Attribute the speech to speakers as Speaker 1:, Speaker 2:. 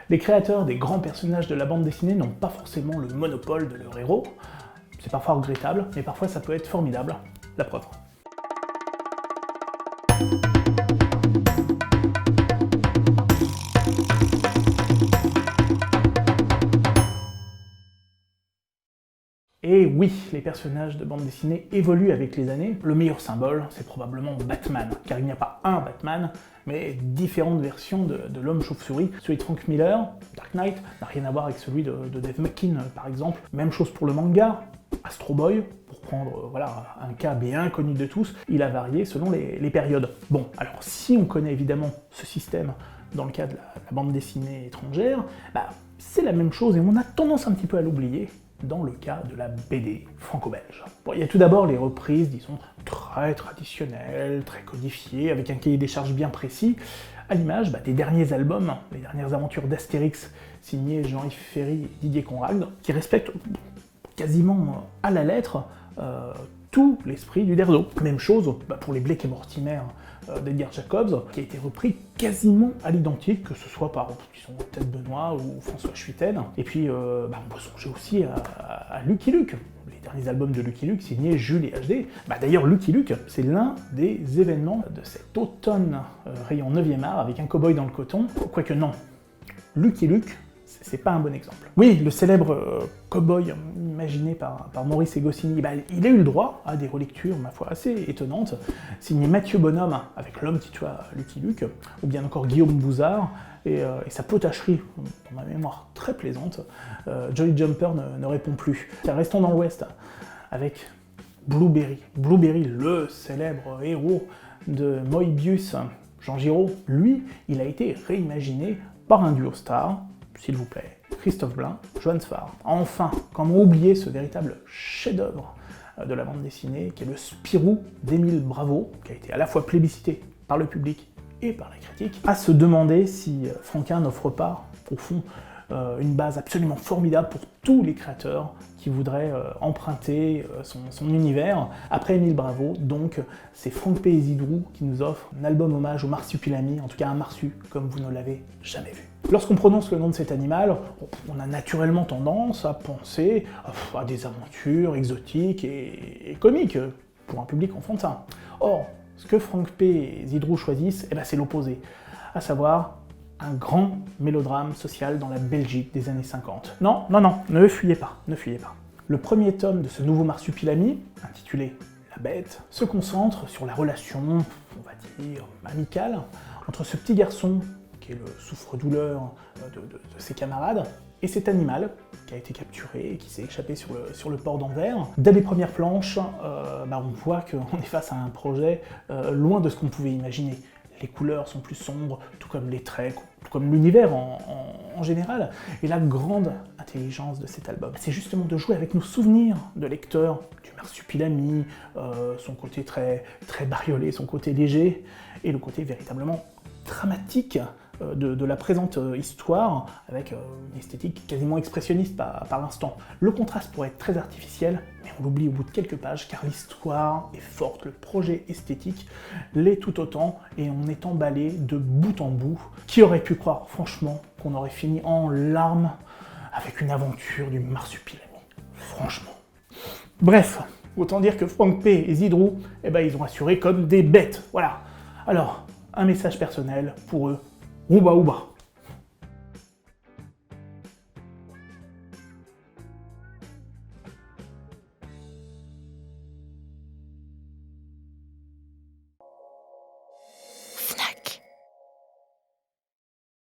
Speaker 1: Les créateurs des grands personnages de la bande dessinée n'ont pas forcément le monopole de leur héros. C'est parfois regrettable, mais parfois ça peut être formidable. La preuve. Et oui, les personnages de bande dessinée évoluent avec les années. Le meilleur symbole, c'est probablement Batman, car il n'y a pas un Batman, mais différentes versions de l'homme chauve-souris. Celui de Frank Miller, Dark Knight, n'a rien à voir avec celui de Dave McKean, par exemple. Même chose pour le manga, Astro Boy, pour prendre un cas bien connu de tous, il a varié selon les périodes. Bon, alors si on connaît évidemment ce système dans le cas de la bande dessinée étrangère, c'est la même chose et on a tendance un petit peu à l'oublier dans le cas de la BD franco-belge. Bon, il y a tout d'abord les reprises, disons, très traditionnelles, très codifiées, avec un cahier des charges bien précis, à l'image des derniers albums, les dernières aventures d'Astérix, signés Jean-Yves Ferry et Didier Conrad, qui respectent quasiment à la lettre tout l'esprit du Derzo. Même chose pour les Blake et Mortimer d'Edgar Jacobs, qui a été repris quasiment à l'identique, que ce soit par Ted Benoît ou François Schuiten. Et puis on peut songer aussi à Lucky Luke, les derniers albums de Lucky Luke signés Jules et HD. D'ailleurs Lucky Luke, c'est l'un des événements de cet automne rayon 9e art avec un cow-boy dans le coton. Quoique non, Lucky Luke, c'est pas un bon exemple. Oui, le célèbre cow-boy imaginé par Maurice et Goscinny, il a eu le droit à des relectures, ma foi, assez étonnantes, signé Mathieu Bonhomme avec L'homme qui tua Lucky Luke, ou bien encore Guillaume Bouzard, et sa potacherie, dans ma mémoire très plaisante, Jolly Jumper ne répond plus. Restons dans l'Ouest, avec Blueberry. Blueberry, le célèbre héros de Moebius, Jean Giraud, lui, il a été réimaginé par un duo star, s'il vous plaît, Christophe Blain, Johannes Farr. Enfin, comment oublier ce véritable chef-d'œuvre de la bande dessinée, qui est le Spirou d'Émile Bravo, qui a été à la fois plébiscité par le public et par la critique, à se demander si Franquin n'offre pas, au fond, une base absolument formidable pour tous les créateurs qui voudraient emprunter son univers. Après Émile Bravo, donc, c'est Franck P. Isidrou qui nous offre un album hommage au marsupilami, en tout cas un marsu, comme vous ne l'avez jamais vu. Lorsqu'on prononce le nom de cet animal, on a naturellement tendance à penser à des aventures exotiques et comiques, pour un public enfantin. Or, ce que Franck P. et Zidrou choisissent, c'est l'opposé, à savoir un grand mélodrame social dans la Belgique des années 50. Non, ne fuyez pas, ne fuyez pas. Le premier tome de ce nouveau marsupilami, intitulé La Bête, se concentre sur la relation, on va dire, amicale, entre ce petit garçon, qui est le souffre-douleur de ses camarades, et cet animal, qui a été capturé et qui s'est échappé sur le port d'Anvers. Dès les premières planches, on voit qu'on est face à un projet loin de ce qu'on pouvait imaginer. Les couleurs sont plus sombres, tout comme les traits, tout comme l'univers en général. Et la grande intelligence de cet album, c'est justement de jouer avec nos souvenirs de lecteurs du marsupilami, son côté très bariolé, son côté léger, et le côté véritablement dramatique de la présente histoire, avec une esthétique quasiment expressionniste par l'instant. Le contraste pourrait être très artificiel, mais on l'oublie au bout de quelques pages, car l'histoire est forte, le projet esthétique l'est tout autant, et on est emballé de bout en bout. Qui aurait pu croire, franchement, qu'on aurait fini en larmes avec une aventure du marsupilami? Franchement. Bref, autant dire que Franck P. et Zidrou, ils ont assuré comme des bêtes, voilà. Alors, un message personnel pour eux. Ouba ouba.